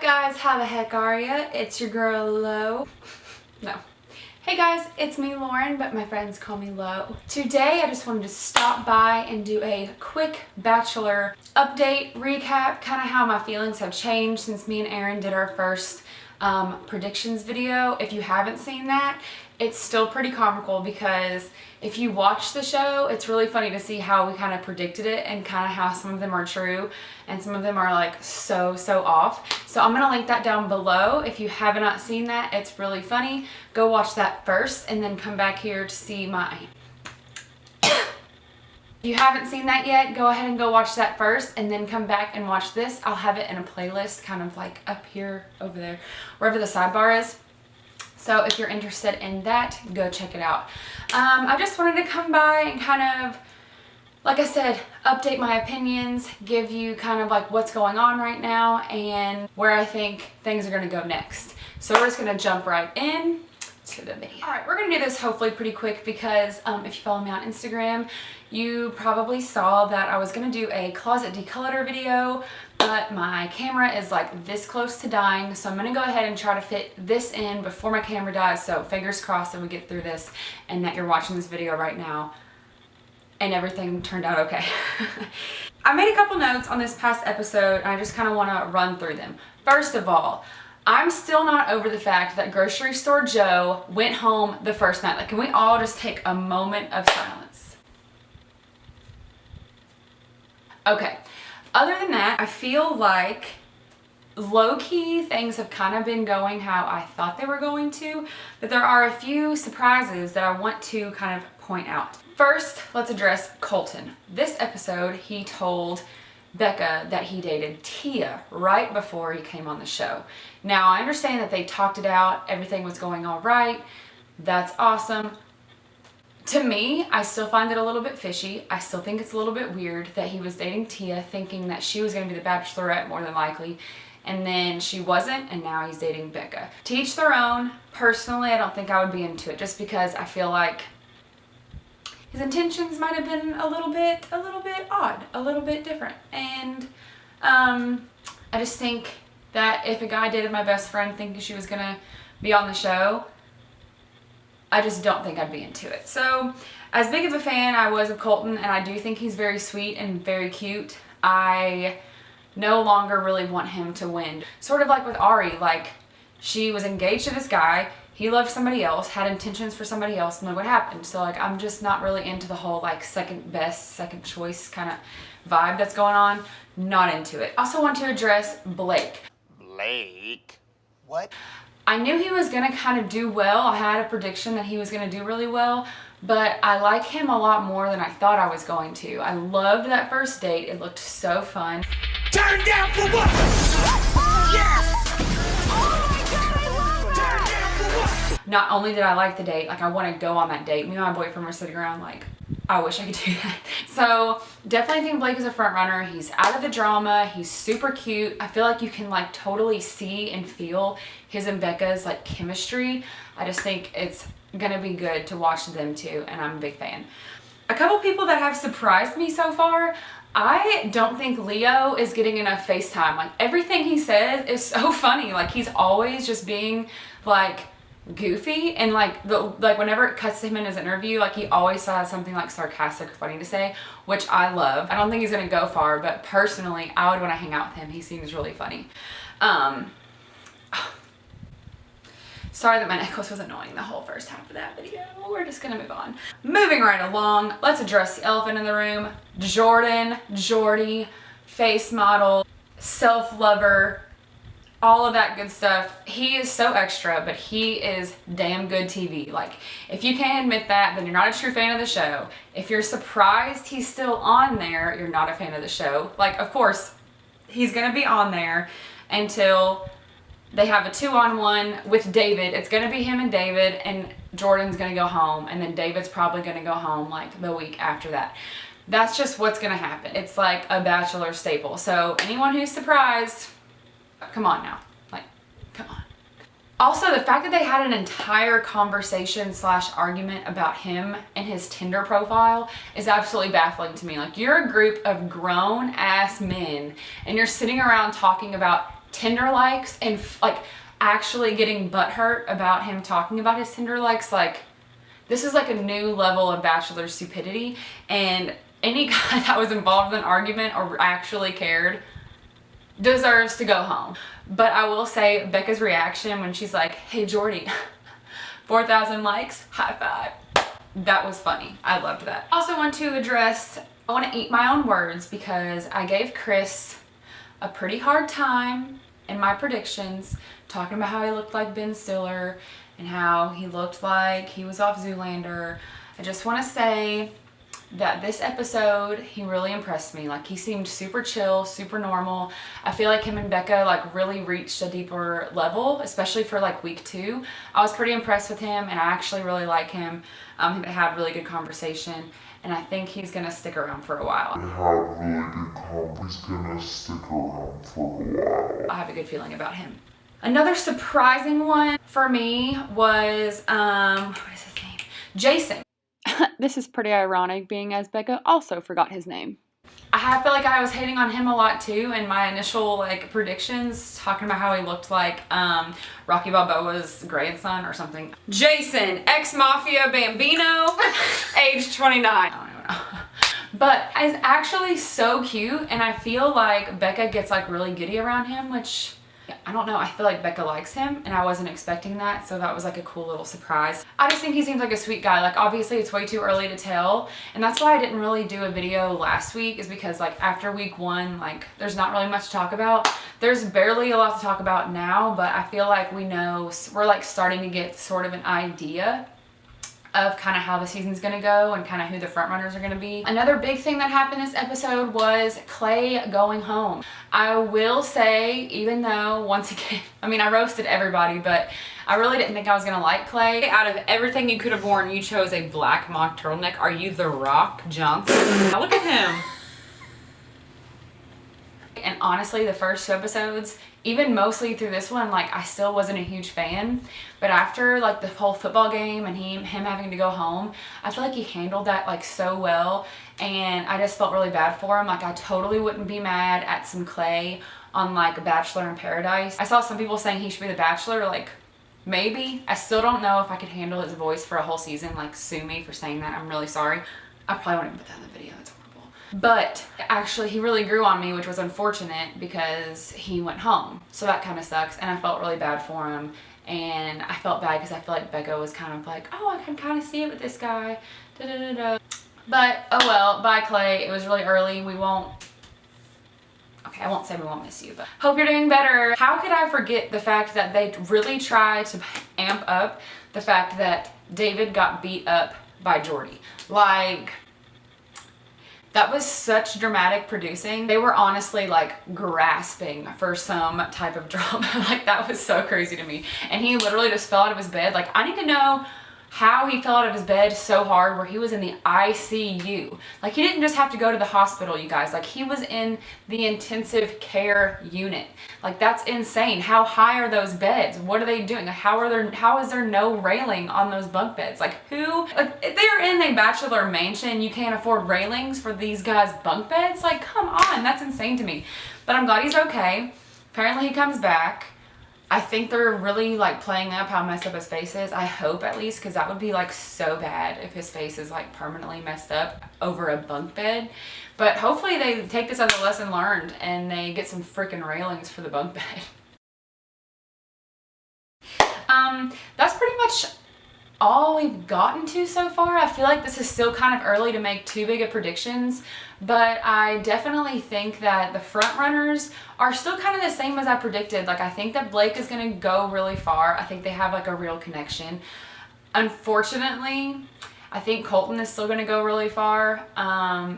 guys? How the heck are ya? It's your girl Lo. No. Hey guys, it's me Lauren, but my friends call me Lo. Today I just wanted to stop by and do a quick Bachelor update, recap, kind of how my feelings have changed since me and Aaron did our first predictions video. If you haven't seen that, it's still pretty comical because if you watch the show, it's really funny to see how we kind of predicted it and kind of how some of them are true and some of them are like so off. So I'm going to link that down below. If you have not seen that, it's really funny. Go watch that first and then come back here to see my... If you haven't seen that yet, go ahead and go watch that first and then come back and watch this. I'll have it in a playlist kind of like up here, over there, wherever the sidebar is. So if you're interested in that, go check it out. I just wanted to come by and kind of, like I said, update my opinions, give you kind of like what's going on right now and where I think things are going to go next. So we're just going to jump right in to the video. Alright, we're going to do this hopefully pretty quick because if you follow me on Instagram, you probably saw that I was going to do a closet declutter video, but my camera is like this close to dying, so I'm going to go ahead and try to fit this in before my camera dies, so fingers crossed that we get through this and that you're watching this video right now and everything turned out okay. I made a couple notes on this past episode and I just kind of want to run through them. First of all, I'm still not over the fact that Grocery Store Joe went home the first night. Like, can we all just take a moment of silence? Okay. Other than that, I feel like low-key things have kind of been going how I thought they were going to, but there are a few surprises that I want to kind of point out. First, let's address Colton. This episode, he told Becca that he dated Tia right before he came on the show. Now, I understand that they talked it out, everything was going all right. That's awesome. To me, I still find it a little bit fishy. I still think it's a little bit weird that he was dating Tia thinking that she was going to be the Bachelorette more than likely, and then she wasn't, and now he's dating Becca. To each their own. Personally, I don't think I would be into it just because I feel like his intentions might have been a little bit odd, a little bit different. And I just think that if a guy dated my best friend thinking she was gonna be on the show, I just don't think I'd be into it. So as big of a fan I was of Colton, and I do think he's very sweet and very cute, I no longer really want him to win. Sort of like with Ari, like she was engaged to this guy, he loved somebody else, had intentions for somebody else, and look what happened. So like I'm just not really into the whole like second best, second choice kind of vibe that's going on. Not into it. Also want to address Blake. Blake? What? I knew he was gonna kind of do well. I had a prediction that he was gonna do really well, but I like him a lot more than I thought I was going to. I loved that first date. It looked so fun. Turn down for what? Yes! Not only did I like the date, like I want to go on that date. Me and my boyfriend were sitting around like, I wish I could do that. So definitely think Blake is a front runner. He's out of the drama. He's super cute. I feel like you can like totally see and feel his and Becca's like chemistry. I just think it's gonna be good to watch them two, and I'm a big fan. A couple people that have surprised me so far. I don't think Leo is getting enough FaceTime. Like everything he says is so funny. Like he's always just being like goofy, and like whenever it cuts to him in his interview, like he always has something like sarcastic or funny to say, which I love. I don't think he's gonna go far, but personally I would want to hang out with him. He seems really funny. Sorry that my necklace was annoying the whole first half of that video. We're just gonna move on. Moving right along, let's address the elephant in the room. Jordy, face model, self-lover, all of that good stuff. He is so extra, but he is damn good TV. Like, if you can't admit that, then you're not a true fan of the show. If you're surprised he's still on there, you're not a fan of the show. Like, of course, he's gonna be on there until they have a 2-on-1 with David. It's gonna be him and David, and Jordan's gonna go home, and then David's probably gonna go home like the week after that. That's just what's gonna happen. It's like a Bachelor staple. So anyone who's surprised, come on now, like, come on. Also, the fact that they had an entire conversation / argument about him and his Tinder profile is absolutely baffling to me. Like, you're a group of grown ass men and you're sitting around talking about Tinder likes and like actually getting butthurt about him talking about his Tinder likes. Like, this is like a new level of Bachelor stupidity, and any guy that was involved in an argument or actually cared deserves to go home. But I will say Becca's reaction when she's like, hey Jordy, 4,000 likes, high five. That was funny. I loved that. I also want to address, I want to eat my own words because I gave Chris a pretty hard time in my predictions, talking about how he looked like Ben Stiller and how he looked like he was off Zoolander. I just want to say that this episode, he really impressed me. Like, he seemed super chill, super normal. I feel like him and Becca like really reached a deeper level, especially for like week 2. I was pretty impressed with him, and I actually really like him. They had really good conversation, and I think he's gonna stick around for a while. He's gonna stick around for a while. I have a good feeling about him. Another surprising one for me was, what is his name? Jason. This is pretty ironic, being as Becca also forgot his name. I feel like I was hating on him a lot too in my initial like predictions, talking about how he looked like Rocky Balboa's grandson or something. Jason, ex-mafia Bambino, age 29. I don't even know. But he's actually so cute, and I feel like Becca gets like really giddy around him, which I don't know, I feel like Becca likes him, and I wasn't expecting that, so that was like a cool little surprise. I just think he seems like a sweet guy. Like, obviously it's way too early to tell, and that's why I didn't really do a video last week, is because like after week 1, like there's not really much to talk about. There's barely a lot to talk about now, but I feel like we know, we're like starting to get sort of an idea of kind of how the season's gonna go and kind of who the front runners are gonna be. Another big thing that happened this episode was Clay going home. I will say, even though, once again, I mean, I roasted everybody, but I really didn't think I was gonna like Clay. Out of everything you could have worn, you chose a black mock turtleneck. Are you The Rock Johnson? Now look at him. And honestly, the first 2 episodes, even mostly through this one, like I still wasn't a huge fan. But after like the whole football game and him having to go home, I feel like he handled that like so well. And I just felt really bad for him. Like, I totally wouldn't be mad at some Clay on like Bachelor in Paradise. I saw some people saying he should be the Bachelor. Like, maybe. I still don't know if I could handle his voice for a whole season. Like, sue me for saying that. I'm really sorry. I probably won't even put that in the video. It's horrible. But actually, he really grew on me, which was unfortunate because he went home. So that kind of sucks. And I felt really bad for him. And I felt bad because I feel like Becca was kind of like, oh, I can kind of see it with this guy. Da, da, da, da. But, oh well, bye Clay. It was really early. We won't, okay, I won't say we won't miss you, but hope you're doing better. How could I forget the fact that they really tried to amp up the fact that David got beat up by Jordy? Like, that was such dramatic producing. They were honestly like grasping for some type of drama. Like, that was so crazy to me. And he literally just fell out of his bed. Like, I need to know how he fell out of his bed so hard where he was in the ICU. Like, he didn't just have to go to the hospital, you guys. Like, he was in the intensive care unit. Like, that's insane. How high are those beds? What are they doing? How is there no railing on those bunk beds? Like, if they're in a bachelor mansion, you can't afford railings for these guys' bunk beds? Like, come on, that's insane to me. But I'm glad he's okay. Apparently he comes back. I think they're really like playing up how messed up his face is. I hope, at least, because that would be like so bad if his face is like permanently messed up over a bunk bed. But hopefully they take this as a lesson learned and they get some freaking railings for the bunk bed. That's pretty much all we've gotten to so far. I feel like this is still kind of early to make too big of predictions, but I definitely think that the front runners are still kind of the same as I predicted. Like, I think that Blake is going to go really far. I think they have like a real connection. Unfortunately, I think Colton is still going to go really far,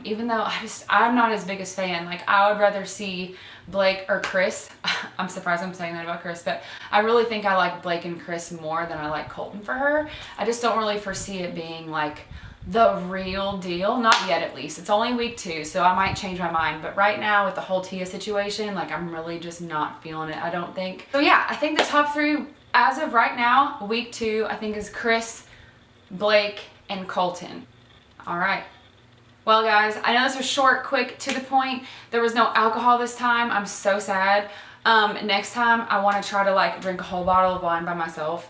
even though I'm not his biggest fan. Like, I would rather see Blake or Chris. I'm surprised I'm saying that about Chris, but I really think I like Blake and Chris more than I like Colton for her. I just don't really foresee it being like the real deal. Not yet, at least. It's only week 2, so I might change my mind. But right now, with the whole Tia situation, like, I'm really just not feeling it, I don't think. So yeah, I think the top 3 as of right now, week 2, I think is Chris, Blake, and Colton. All right. Well, guys, I know this was short, quick, to the point. There was no alcohol this time. I'm so sad. Next time I want to try to like drink a whole bottle of wine by myself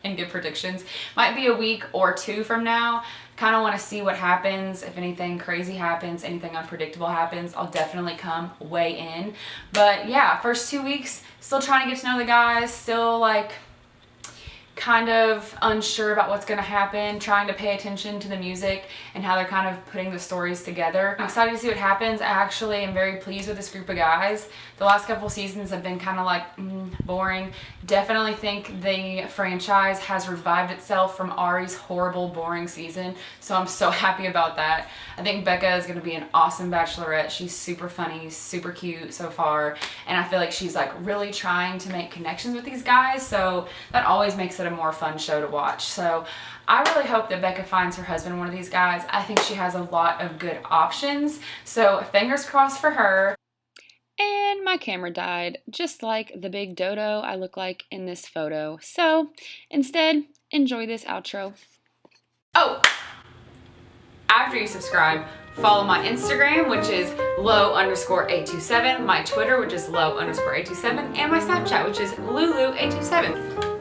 and give predictions. Might be a week or two from now. Kind of want to see what happens. If anything crazy happens, anything unpredictable happens, I'll definitely come weigh in. But yeah, first 2 weeks, still trying to get to know the guys, still like kind of unsure about what's going to happen, trying to pay attention to the music and how they're kind of putting the stories together. I'm excited to see what happens. I actually am very pleased with this group of guys. The last couple seasons have been kind of like boring. Definitely think the franchise has revived itself from Ari's horrible, boring season, so I'm so happy about that. I think Becca is going to be an awesome Bachelorette. She's super funny, super cute so far, and I feel like she's like really trying to make connections with these guys, so that always makes it a more fun show to watch. So I really hope that Becca finds her husband one of these guys. I think she has a lot of good options, so fingers crossed for her. And my camera died, just like the big dodo I look like in this photo. So instead, enjoy this outro. Oh, after you subscribe, follow my Instagram, which is low_827, my Twitter, which is low_827, and my Snapchat, which is lulu827.